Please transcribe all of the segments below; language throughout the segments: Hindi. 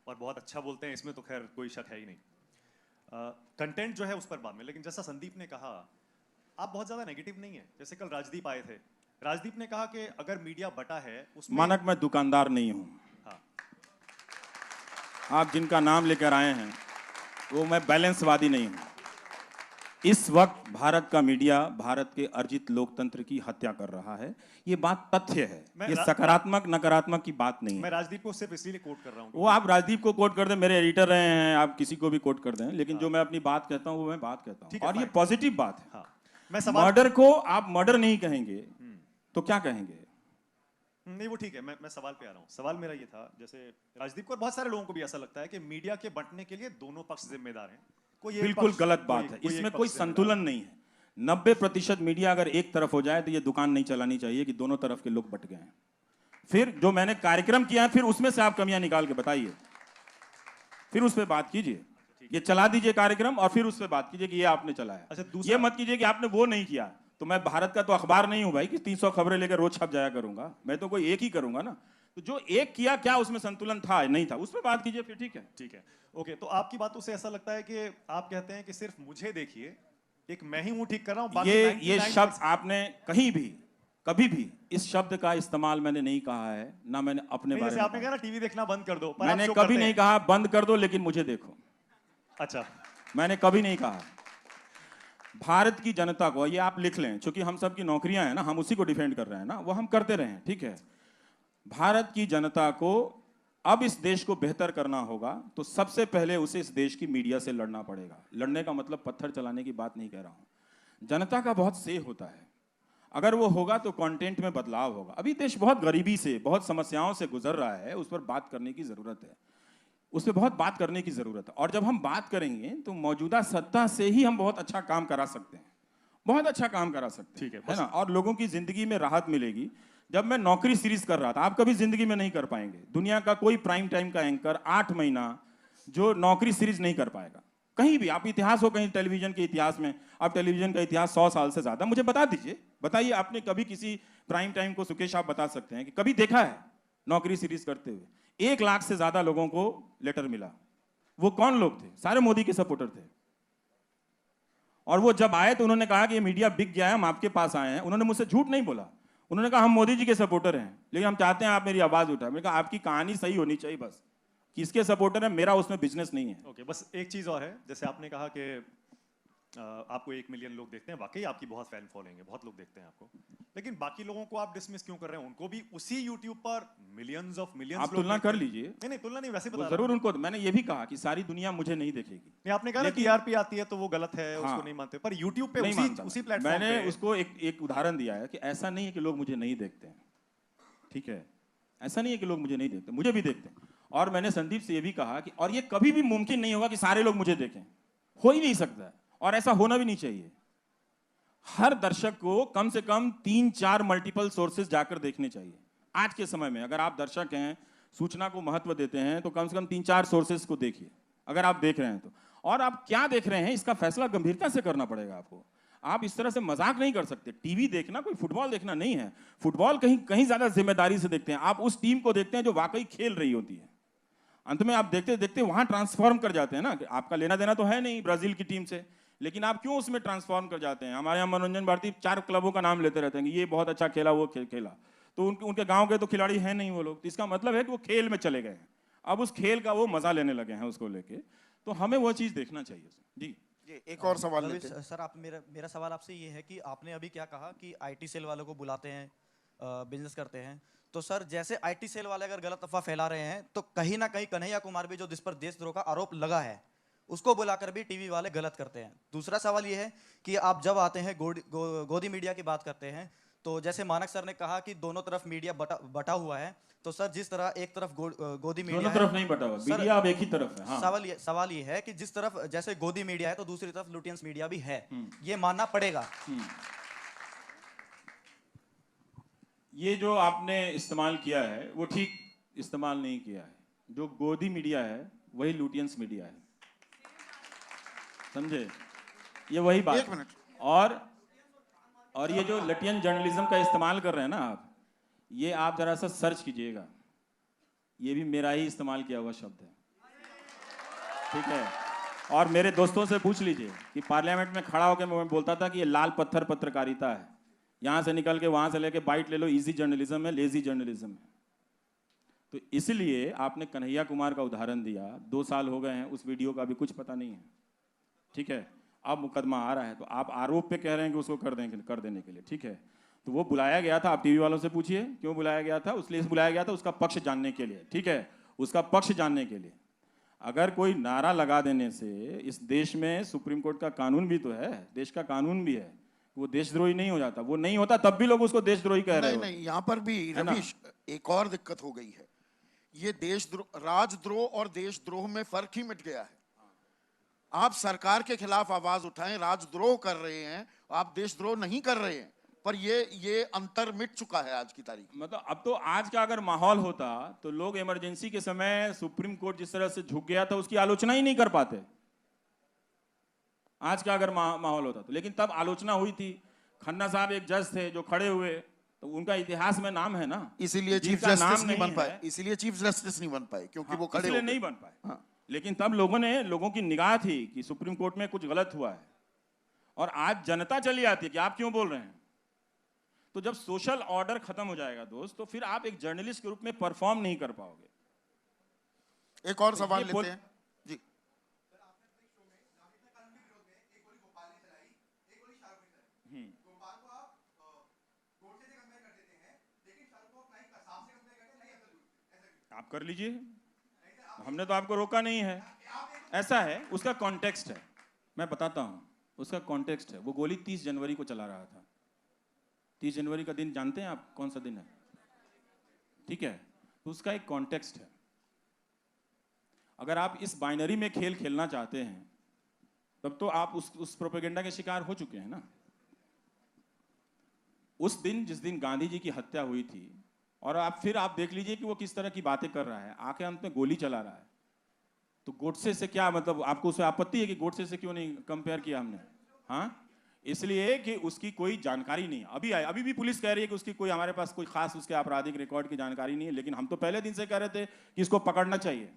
और बहुत अच्छा बोलते हैं, इसमें तो खैर कोई शक है ही नहीं। कंटेंट जो है उस पर बाद में, लेकिन जैसा संदीप ने कहा, आप बहुत ज़्यादा नेगेटिव नहीं है। जैसे कल राजदीप आए थे, राजदीप ने कहा कि अगर मीडिया बटा है उसमें। मानक, मैं दुकानदार नहीं हूं। हाँ, आप जिनका नाम लेकर आए हैं वो मैं बैलेंसवादी नहीं हूं। इस वक्त भारत का मीडिया भारत के अर्जित लोकतंत्र की हत्या कर रहा है। ये बात तथ्य है, ये सकारात्मक नकारात्मक की बात नहीं है। मैं राजदीप को सिर्फ इसीलिए कोट कर रहा हूं। वो आप राजदीप को कोट कर दें, मेरे एडिटर रहे हैं, आप किसी को भी कोट कर दें, लेकिन जो मैं अपनी बात कहता हूं वो मैं बात कहता हूं, और ये पॉजिटिव बात है। मर्डर को आप मर्डर नहीं कहेंगे तो क्या कहेंगे? नहीं, वो ठीक है, मैं सवाल पे आ रहा हूँ। सवाल मेरा ये था, जैसे राजदीप को और बहुत सारे लोगों को भी ऐसा लगता है कि मीडिया के बंटने के लिए दोनों पक्ष जिम्मेदार हैं। बिल्कुल गलत बात है, इसमें कोई संतुलन नहीं है। 90% मीडिया अगर एक तरफ हो जाए तो ये दुकान नहीं चलानी चाहिए कि दोनों तरफ के लोग बट गए हैं। फिर जो मैंने कार्यक्रम किया है, फिर उसमें से आप कमियां निकाल के बताइए, फिर उस पर बात कीजिए। ये चला दीजिए कार्यक्रम और फिर उस पर बात कीजिए कि ये आपने चलाया। अच्छा, ये मत कीजिए कि आपने वो नहीं किया। तो मैं भारत का तो अखबार नहीं हूं भाई कि 300 खबरें लेकर रोज छप जाया करूंगा। मैं तो कोई एक ही करूंगा ना। तो जो एक किया, क्या उसमें संतुलन था नहीं था, उस पर बात कीजिए, फिर ठीक है। ठीक है, ओके। तो आपकी बातों से ऐसा लगता है कि आप कहते हैं कि सिर्फ मुझे देखिए, एक मैं ही हूं ठीक कर रहा हूं, बाकी ये शब्द आपने कहीं भी कभी भी इस शब्द का इस्तेमाल मैंने नहीं कहा है, ना मैंने अपने बारे में। आपने कहा ना टीवी देखना बंद कर दो, पर मैंने कभी नहीं कहा बंद कर दो, लेकिन मुझे देखो। अच्छा, मैंने कभी नहीं कहा। भारत की जनता को, ये आप लिख लें, क्योंकि हम सब की नौकरियां हैं ना, हम उसी को डिफेंड कर रहे हैं ना, वो हम करते रहे, ठीक है। भारत की जनता को अब इस देश को बेहतर करना होगा तो सबसे पहले उसे इस देश की मीडिया से लड़ना पड़ेगा। लड़ने का मतलब पत्थर चलाने की बात नहीं कह रहा हूं। जनता का बहुत से होता है, अगर वो होगा तो कंटेंट में बदलाव होगा। अभी देश बहुत गरीबी से, बहुत समस्याओं से गुजर रहा है, उस पर बात करने की जरूरत है, उस पर बहुत बात करने की जरूरत है। और जब हम बात करेंगे तो मौजूदा सत्ता से ही हम बहुत अच्छा काम करा सकते हैं, बहुत अच्छा काम करा सकते हैं, ठीक है ना। और लोगों की जिंदगी में राहत मिलेगी। जब मैं नौकरी सीरीज कर रहा था, आप कभी जिंदगी में नहीं कर पाएंगे, दुनिया का कोई प्राइम टाइम का एंकर 8 महीना जो नौकरी सीरीज नहीं कर पाएगा कहीं भी। आप इतिहास हो कहीं टेलीविजन के इतिहास में, आप टेलीविजन का इतिहास 100 साल से ज्यादा, मुझे बता दीजिए, बताइए आपने कभी किसी प्राइम टाइम को, सुकेश आप बता सकते हैं कि कभी देखा है नौकरी सीरीज करते हुए? 1 लाख से ज्यादा लोगों को लेटर मिला। वो कौन लोग थे? सारे मोदी के सपोर्टर थे। और वो जब आए तो उन्होंने कहा कि ये मीडिया बिक गया है, हम आपके पास आए हैं। उन्होंने मुझसे झूठ नहीं बोला, उन्होंने कहा हम मोदी जी के सपोर्टर हैं, लेकिन हम चाहते हैं आप मेरी आवाज उठाएं। मैंने कहा आपकी कहानी सही होनी चाहिए, बस किसके सपोर्टर है, मेरा उसमें बिजनेस नहीं है। ओके, बस एक चीज और है, जैसे आपने कहा कि आपको 1 मिलियन लोग देखते हैं, वाकई आपकी बहुत फैन फॉलोइंग है, बहुत लोग देखते हैं आपको, लेकिन बाकी लोगों को आप डिसमिस क्यों कर रहे हैं? उनको भी उसी YouTube पर मिलियंस ऑफ मिलियंस आप तुलना कर लीजिए। नहीं, तुलना नहीं, वैसे बता जरूर उनको, मैंने ये भी कहा कि सारी दुनिया मुझे नहीं देखेगी। नहीं, आपने कहा टीआरपी आती है तो वो गलत है, उसको नहीं मानते, पर YouTube पे उसी प्लेटफॉर्म मैंने उसको एक उदाहरण दिया है कि ऐसा नहीं है कि लोग मुझे नहीं देखते हैं, ठीक है, ऐसा नहीं है कि लोग मुझे नहीं देखते, मुझे भी देखते हैं। और मैंने संदीप से ये भी कहा कि और ये कभी भी मुमकिन नहीं होगा कि सारे लोग मुझे देखें, हो ही नहीं सकता, और ऐसा होना भी नहीं चाहिए। हर दर्शक को कम से कम 3-4 मल्टीपल सोर्सेज जाकर देखने चाहिए। आज के समय में अगर आप दर्शक हैं, सूचना को महत्व देते हैं, तो कम से कम 3-4 सोर्सेज को देखिए, अगर आप देख रहे हैं तो। और आप क्या देख रहे हैं इसका फैसला गंभीरता से करना पड़ेगा आपको। आप इस तरह से मजाक नहीं कर सकते। टीवी देखना कोई फुटबॉल देखना नहीं है। फुटबॉल कहीं ज्यादा जिम्मेदारी से देखते हैं, आप उस टीम को देखते हैं जो वाकई खेल रही होती है। अंत में आप देखते देखते वहां ट्रांसफॉर्म कर जाते हैं ना, कि आपका लेना देना तो है नहीं ब्राजील की टीम से, लेकिन आप क्यों उसमें ट्रांसफॉर्म कर जाते हैं? हमारे यहाँ मनोरंजन भारती 4 क्लबों का नाम लेते रहते हैं कि ये बहुत अच्छा खेला, वो खेला, तो उनके गांव के तो खिलाड़ी हैं नहीं वो लोग, तो इसका मतलब है कि वो खेल में चले गए हैं, अब उस खेल का वो मजा लेने लगे हैं उसको लेके। तो हमें वो चीज देखना चाहिए। जी, एक और सवाल लेते हैं सर। आप मेरा सवाल आपसे ये है कि आपने अभी क्या कहा कि आईटी सेल वालों को बुलाते हैं, बिजनेस करते हैं, तो सर जैसे आईटी सेल वाले अगर गलत अफवाह फैला रहे हैं तो कहीं ना कहीं कन्हैया कुमार भी, जो जिस पर देशद्रोह का आरोप लगा है, उसको बुलाकर भी टीवी वाले गलत करते हैं। दूसरा सवाल ये है कि आप जब आते हैं गोदी मीडिया की बात करते हैं, तो जैसे मानक सर ने कहा कि दोनों तरफ मीडिया बटा हुआ है, तो सर जिस तरह एक तरफ गोदी मीडिया दोनों तरफ नहीं बटा हुआ, मीडिया अब एक ही तरफ है। हाँ। सवाल ये है कि जिस तरफ जैसे गोदी मीडिया है तो दूसरी तरफ लुटियंस मीडिया भी है, ये मानना पड़ेगा। ये जो आपने इस्तेमाल किया है वो ठीक इस्तेमाल नहीं किया है। जो गोदी मीडिया है वही लुटियंस मीडिया है, समझे? ये वही बात। 1 मिनट। और ये जो लटियन जर्नलिज्म का इस्तेमाल कर रहे हैं ना आप, ये आप जरा सा सर्च कीजिएगा, ये भी मेरा ही इस्तेमाल किया हुआ शब्द है। ठीक है। और मेरे दोस्तों से पूछ लीजिए कि पार्लियामेंट में खड़ा होकर मैं बोलता था कि ये लाल पत्थर पत्रकारिता है, यहाँ से निकल के वहाँ से लेके बाइट ले लो, इजी जर्नलिज्म है, लेजी जर्नलिज्म है। तो इसलिए आपने कन्हैया कुमार का उदाहरण दिया, 2 साल हो गए हैं, उस वीडियो का भी कुछ पता नहीं है, ठीक है। अब मुकदमा आ रहा है तो आप आरोप पे कह रहे हैं कि उसको कर देने के लिए, ठीक है। तो वो बुलाया गया था, आप टीवी वालों से पूछिए क्यों बुलाया गया था, उसलिए बुलाया गया था उसका पक्ष जानने के लिए, ठीक है, उसका पक्ष जानने के लिए। अगर कोई नारा लगा देने से, इस देश में सुप्रीम कोर्ट का कानून भी तो है, देश का कानून भी है, वो देशद्रोही नहीं हो जाता, वो नहीं होता तब भी लोग उसको देशद्रोही कह रहे हैं। नहीं, यहाँ पर भी रवीश एक और दिक्कत हो गई है, ये देशद्रोह, राजद्रोह और देशद्रोह में फर्क ही मिट गया है। आप सरकार के खिलाफ आवाज उठाएं, राजद्रोह कर रहे हैं, आप देशद्रोह नहीं कर रहे हैं, पर ये अंतर मिट चुका है आज की तारीख में। मतलब अब तो आज का अगर माहौल होता तो लोग इमरजेंसी के समय सुप्रीम कोर्ट जिस तरह से झुक गया था उसकी आलोचना ही नहीं कर पाते, आज का अगर माहौल होता तो। लेकिन तब आलोचना हुई थी, खन्ना साहब एक जज थे जो खड़े हुए, तो उनका इतिहास में नाम है ना, इसीलिए चीफ जस्टिस नहीं बन पाए, इसीलिए चीफ जस्टिस नहीं बन पाए क्योंकि वो खड़े नहीं बन पाए। लेकिन तब लोगों की निगाह थी कि सुप्रीम कोर्ट में कुछ गलत हुआ है, और आज जनता चली आती है कि आप क्यों बोल रहे हैं। तो जब सोशल ऑर्डर खत्म हो जाएगा दोस्त, तो फिर आप एक जर्नलिस्ट के रूप में परफॉर्म नहीं कर पाओगे। एक और सवाल लेते हैं जी। आप कर लीजिए, हमने तो आपको रोका नहीं है। ऐसा है, उसका कॉन्टेक्स्ट है, मैं बताता हूं, उसका कॉन्टेक्स्ट है। वो गोली 30 जनवरी को चला रहा था। 30 जनवरी का दिन जानते हैं आप कौन सा दिन है, ठीक है। तो उसका एक कॉन्टेक्स्ट है। अगर आप इस बाइनरी में खेल खेलना चाहते हैं तब तो आप उस प्रोपेगेंडा के शिकार हो चुके हैं ना। उस दिन, जिस दिन गांधी जी की हत्या हुई थी, और फिर आप देख लीजिए कि वो किस तरह की बातें कर रहा है, आके अंत में गोली चला रहा है। तो गोडसे से क्या मतलब, आपको उससे आपत्ति है कि गोडसे से क्यों नहीं कंपेयर किया हमने? हाँ, इसलिए कि उसकी कोई जानकारी नहीं है। अभी भी पुलिस कह रही है कि उसकी कोई, हमारे पास कोई खास उसके आपराधिक रिकॉर्ड की जानकारी नहीं है, लेकिन हम तो पहले दिन से कह रहे थे कि इसको पकड़ना चाहिए,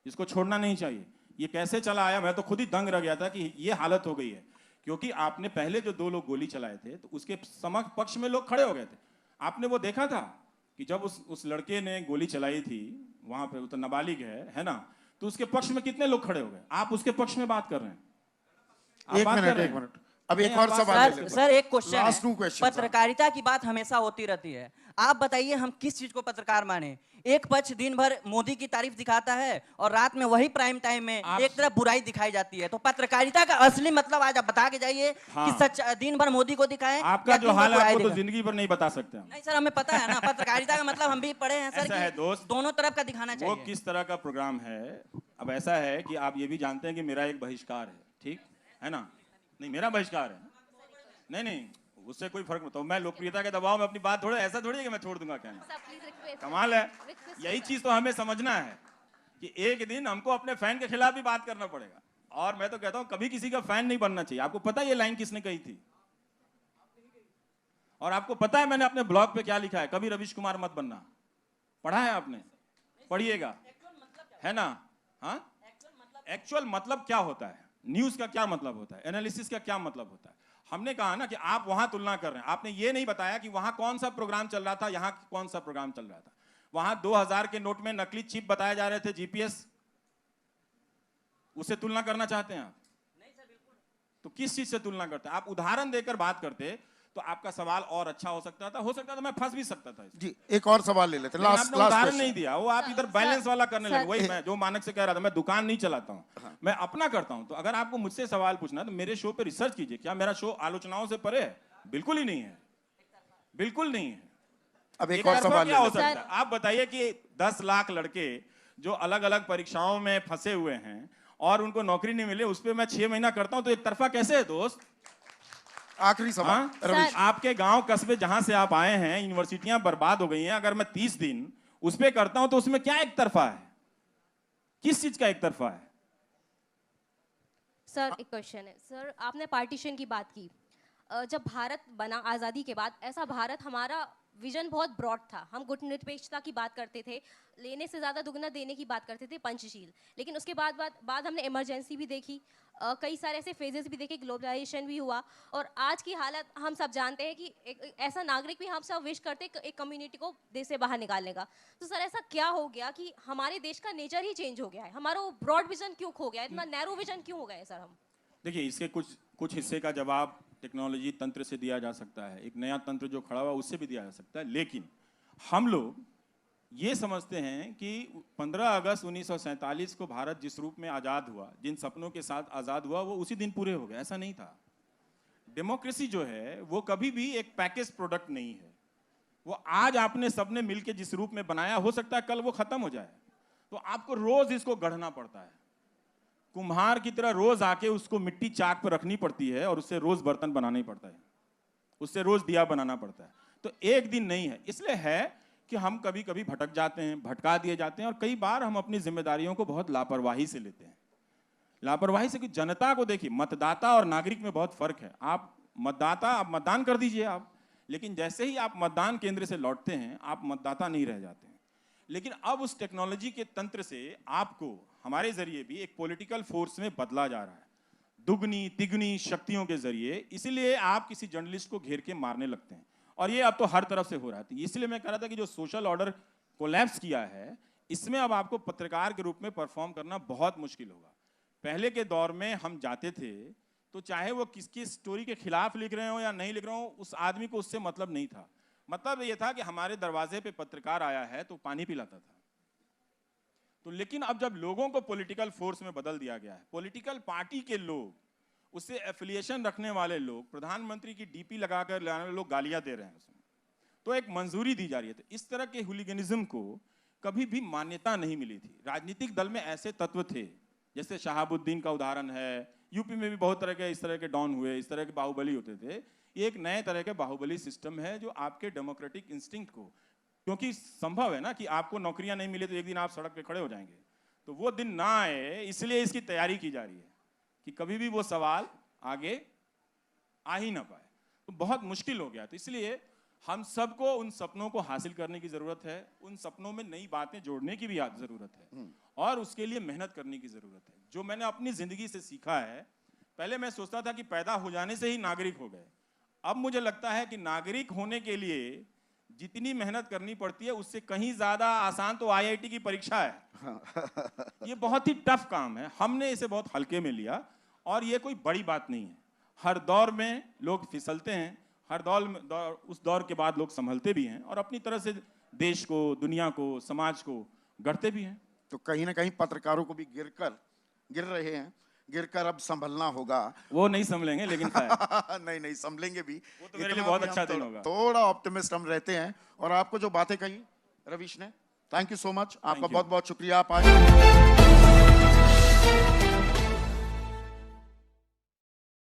इसको छोड़ना नहीं चाहिए। ये कैसे चला आया, मैं तो खुद ही दंग रह गया था कि ये हालत हो गई है। क्योंकि आपने पहले जो 2 लोग गोली चलाए थे तो उसके समक्ष पक्ष में लोग खड़े हो गए थे। आपने वो देखा था कि जब उस लड़के ने गोली चलाई थी वहां पे, वो तो नाबालिग है ना, तो उसके पक्ष में कितने लोग खड़े हो गए? आप उसके पक्ष में बात कर रहे हैं। एक मिनट अब एक और सवाल सर एक क्वेश्चन लास्ट 2 है, क्वेश्चन। पत्रकारिता की बात हमेशा होती रहती है, आप बताइए हम किस चीज को पत्रकार माने? एक पक्ष दिन भर मोदी की तारीफ दिखाता है और रात में वही प्राइम टाइम में एक तरफ बुराई दिखाई जाती है। तो पत्रकारिता का असली मतलब आज आप बता के जाइए कि सच दिन भर मोदी को दिखाएं। आपका जो हाल है आपको तो जिंदगी भर नहीं बता सकते हम। नहीं सर, हमें पता है ना, पत्रकारिता का मतलब हम भी पढ़े हैं सर। ऐसा है दोस्त, दोनों तरफ का दिखाना चाहिए। वो किस तरह का प्रोग्राम है। अब ऐसा है कि आप ये भी जानते हैं कि मेरा एक बहिष्कार है, ठीक है ना? नहीं, मेरा बहिष्कार है, नहीं उससे कोई फर्क नहीं। तो मैं लोकप्रियता के दबाव में अपनी बात थोड़ा, ऐसा थोड़ी है कि मैं छोड़ दूंगा कहना। कमाल है, यही चीज तो हमें समझना है कि एक दिन हमको अपने फैन के खिलाफ भी बात करना पड़ेगा। और मैं तो कहता हूं कभी किसी का फैन नहीं बनना चाहिए। आपको पता है ये लाइन किसने कही थी? और आपको पता है मैंने अपने ब्लॉग पे क्या लिखा है? कभी रवीश कुमार मत बनना। पढ़ा है आपने? पढ़िएगा, है ना? हाँ, एक्चुअल मतलब क्या होता है, न्यूज का क्या मतलब होता है, एनालिसिस का क्या मतलब होता है। हमने कहा ना कि आप वहां तुलना कर रहे हैं, आपने ये नहीं बताया कि वहां कौन सा प्रोग्राम चल रहा था, यहां कौन सा प्रोग्राम चल रहा था। वहां 2000 के नोट में नकली चिप बताए जा रहे थे, जीपीएस, उससे तुलना करना चाहते हैं आप? नहीं सर, बिल्कुल। तो किस चीज से तुलना करते हैं आप? उदाहरण देकर बात करते तो आपका सवाल और अच्छा हो सकता था, मैं फंस भी सकता था जी। एक और सवाल ले लेते हैं, लास्ट उदाहरण नहीं दिया। वो आप इधर बैलेंस वाला करने लगे। वही मैं जो मानक से कह रहा था, मैं दुकान नहीं चलाता हूँ, मैं अपना करता हूँ। तो अगर आपको मुझसे सवाल पूछना है तो मेरे शो पे रिसर्च कीजिए। क्या मेरा शो आलोचनाओं से परे है? बिल्कुल ही नहीं है, बिल्कुल नहीं है। अब एक और सवाल क्या हो सकता है? आप बताइए कि 10 लाख लड़के जो अलग अलग परीक्षाओं में फंसे हुए हैं और उनको नौकरी नहीं मिले, उस पर मैं 6 महीना करता हूं तो एक तरफा कैसे है दोस्त? आखिरी सवाल रवीश, आपके गांव कस्बे जहां से आप आए हैं, यूनिवर्सिटियां बर्बाद हो गई हैं, अगर मैं 30 दिन उस पे करता हूं तो उसमें क्या एक तरफा है? किस चीज का एक तरफा है? सर एक क्वेश्चन है सर, आपने पार्टीशन की बात की। जब भारत बना आज़ादी के बाद, ऐसा भारत हमारा विजन बहुत ब्रॉड था। हम गुटनिरपेक्षता की बात करते थे, लेने से ज़्यादा दुगना देने की बात करते थे, पंचशील। लेकिन उसके बाद हमने इमरजेंसी भी देखी, कई सारे ऐसे फेजेस भी देखे, ग्लोबलाइजेशन भी हुआ, और आज की हालत हम सब जानते हैं कि एक ऐसा नागरिक भी हम सब विश करते हैं एक कम्युनिटी को देश से बाहर निकालने का। तो सर ऐसा क्या हो गया कि हमारे देश का नेचर ही चेंज हो गया है? हमारा वो ब्रॉड विजन क्यों खो गया है? इतना नैरो विजन क्यों हो गया है सर हम? देखिए, इसके कुछ हिस्से का जवाब टेक्नोलॉजी तंत्र से दिया जा सकता है, एक नया तंत्र जो खड़ा हुआ उससे भी दिया जा सकता है, लेकिन हम लोग ये समझते हैं कि 15 अगस्त 1947 को भारत जिस रूप में आज़ाद हुआ, जिन सपनों के साथ आज़ाद हुआ, वो उसी दिन पूरे हो गए। ऐसा नहीं था। डेमोक्रेसी जो है वो कभी भी एक पैकेज प्रोडक्ट नहीं है। वो आज आपने सबने मिलकर जिस रूप में बनाया, हो सकता है कल वो खत्म हो जाए, तो आपको रोज इसको गढ़ना पड़ता है। कुम्हार की तरह रोज आके उसको मिट्टी चाक पर रखनी पड़ती है और उससे रोज बर्तन बनाना ही पड़ता है, उससे रोज दिया बनाना पड़ता है। तो एक दिन नहीं है। इसलिए है कि हम कभी कभी भटक जाते हैं, भटका दिए जाते हैं, और कई बार हम अपनी जिम्मेदारियों को बहुत लापरवाही से लेते हैं। लापरवाही से कि जनता को देखिए, मतदाता और नागरिक में बहुत फर्क है। आप मतदाता, आप मतदान कर दीजिए आप, लेकिन जैसे ही आप मतदान केंद्र से लौटते हैं आप मतदाता नहीं रह जाते हैं। लेकिन अब उस टेक्नोलॉजी के तंत्र से आपको हमारे जरिए भी एक पॉलिटिकल फोर्स में बदला जा रहा है, दुगनी तिगनी शक्तियों के जरिए। इसलिए आप किसी जर्नलिस्ट को घेर के मारने लगते हैं, और ये अब तो हर तरफ से हो रहा है। इसलिए मैं कह रहा था कि जो सोशल ऑर्डर कोलैप्स किया है, इसमें अब आपको पत्रकार के रूप में परफॉर्म करना बहुत मुश्किल होगा। पहले के दौर में हम जाते थे तो चाहे वो किसकी स्टोरी के खिलाफ लिख रहे हो या नहीं लिख रहे हो, उस आदमी को उससे मतलब नहीं था। मतलब ये था कि हमारे दरवाजे पे पत्रकार आया है तो पानी पिलाता था। तो लेकिन अब जब लोगों को पॉलिटिकल फोर्स में बदल दिया गया है, पॉलिटिकल पार्टी के लोग, उससे एफिलिएशन रखने वाले लोग, प्रधानमंत्री की डीपी लगाकर लाने वाले लोग गालियां दे रहे हैं उसमें, तो एक मंजूरी दी जा रही है। तो इस तरह के हुलिगनिज्म को कभी भी मान्यता नहीं मिली थी। राजनीतिक दल में ऐसे तत्व थे, जैसे शहाबुद्दीन का उदाहरण है, यूपी में भी बहुत तरह के इस तरह के डॉन हुए, इस तरह के बाहुबली होते थे। ये एक नए तरह के बाहुबली सिस्टम है जो आपके डेमोक्रेटिक इंस्टिंक्ट को, क्योंकि संभव है ना कि आपको नौकरियां नहीं मिले तो एक दिन आप सड़क पे खड़े हो जाएंगे, तो वो दिन ना आए, इसलिए इसकी तैयारी की जा रही है कि कभी भी वो सवाल आगे आ ही ना पाए। तो बहुत मुश्किल हो गया। तो इसलिए हम सबको उन सपनों को हासिल करने की जरूरत है, उन सपनों में नई बातें जोड़ने की भी जरूरत है, और उसके लिए मेहनत करने की जरूरत है। जो मैंने अपनी जिंदगी से सीखा है, पहले मैं सोचता था कि पैदा हो जाने से ही नागरिक हो गए। अब मुझे लगता है कि नागरिक होने के लिए जितनी मेहनत करनी पड़ती है उससे कहीं ज्यादा आसान तो आईआईटी की परीक्षा है। ये बहुत ही टफ काम है, हमने इसे बहुत हल्के में लिया, और ये कोई बड़ी बात नहीं है। हर दौर में लोग फिसलते हैं, हर उस दौर के बाद लोग संभलते भी हैं, और अपनी तरह से देश को, दुनिया को, समाज को गढ़ते भी हैं। तो कहीं ना कहीं पत्रकारों को भी गिर रहे हैं, गिरकर अब संभलना होगा। वो नहीं संभलेंगे, लेकिन नहीं संभलेंगे भी। वो तो मेरे लिए बहुत अच्छा दिन होगा। थोड़ा ऑप्टिमिस्ट हम रहते हैं। और आपको जो बातें कही रवीश ने, थैंक यू सो मच, आपका बहुत बहुत शुक्रिया। आप आए।